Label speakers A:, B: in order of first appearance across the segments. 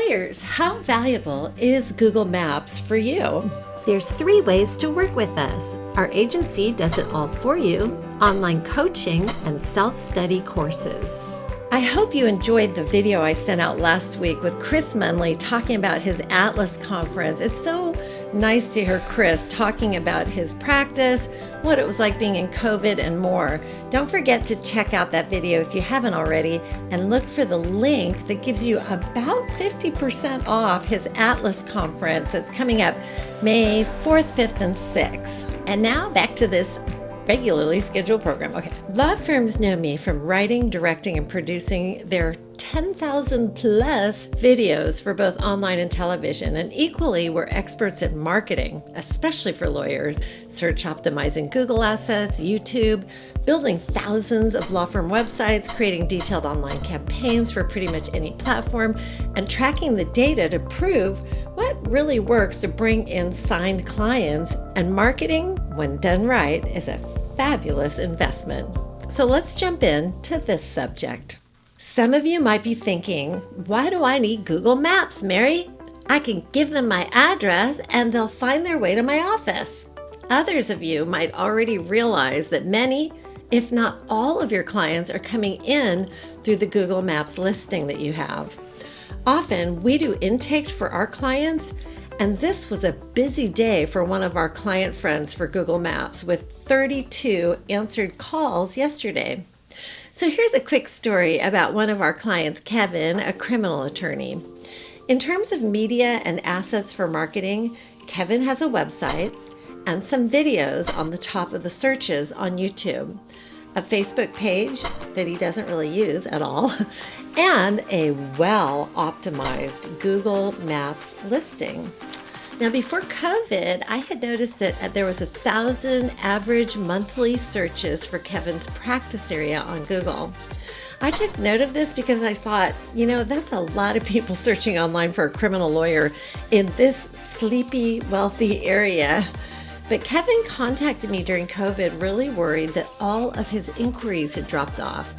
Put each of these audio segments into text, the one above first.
A: Lawyers, how valuable is Google Maps for you?
B: There's 3 ways to work with us. Our agency does it all for you, online coaching, and self-study courses.
A: I hope you enjoyed the video I sent out last week with Chris Munley talking about his Atlas conference. It's so nice to hear Chris talking about his practice, what it was like being in COVID, and more. Don't forget to check out that video if you haven't already, and look for the link that gives you about 50% off his Atlas conference that's coming up May 4th, 5th, and 6th. And now back to this regularly scheduled program. Okay. Law firms know me from writing, directing, and producing their 10,000 plus videos for both online and television. And equally, we're experts at marketing, especially for lawyers, search optimizing Google assets, YouTube, building thousands of law firm websites, creating detailed online campaigns for pretty much any platform, and tracking the data to prove what really works to bring in signed clients. And marketing, when done right, is a fabulous investment. So let's jump into this subject. Some of you might be thinking, why do I need Google Maps, Mary? I can give them my address and they'll find their way to my office. Others of you might already realize that many, if not all of your clients are coming in through the Google Maps listing that you have. Often we do intake for our clients, and this was a busy day for one of our client friends for Google Maps with 32 answered calls yesterday. So here's a quick story about one of our clients, Kevin, a criminal attorney. In terms of media and assets for marketing, Kevin has a website and some videos on the top of the searches on YouTube, a Facebook page that he doesn't really use at all, and a well-optimized Google Maps listing. Now, before COVID, I had noticed that there was 1,000 average monthly searches for Kevin's practice area on Google. I took note of this because I thought, that's a lot of people searching online for a criminal lawyer in this sleepy, wealthy area. But Kevin contacted me during COVID really worried that all of his inquiries had dropped off.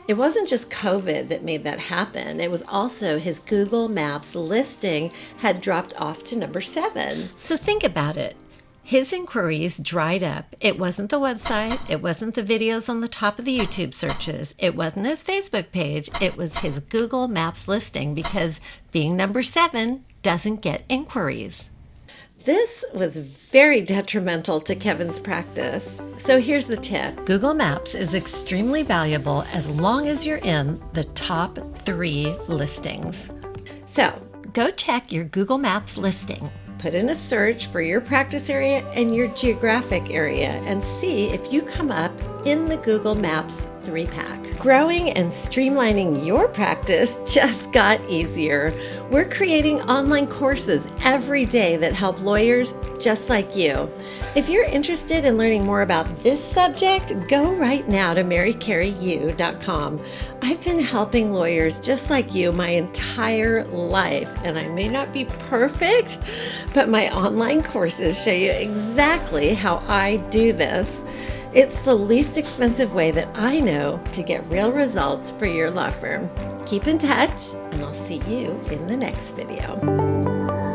A: It wasn't just COVID that made that happen. It was also his Google Maps listing had dropped off to number 7. So think about it. His inquiries dried up. It wasn't the website. It wasn't the videos on the top of the YouTube searches. It wasn't his Facebook page. It was his Google Maps listing, because being number 7 doesn't get inquiries. This was very detrimental to Kevin's practice. So here's the tip. Google Maps is extremely valuable as long as you're in the top 3 listings. So go check your Google Maps listing. Put in a search for your practice area and your geographic area and see if you come up in the Google Maps 3-pack. Growing and streamlining your practice just got easier. We're creating online courses every day that help lawyers just like you. If you're interested in learning more about this subject, go right now to marycaryu.com. I've been helping lawyers just like you my entire life, and I may not be perfect, but my online courses show you exactly how I do this. It's the least expensive way that I know to get real results for your law firm. Keep in touch, and I'll see you in the next video.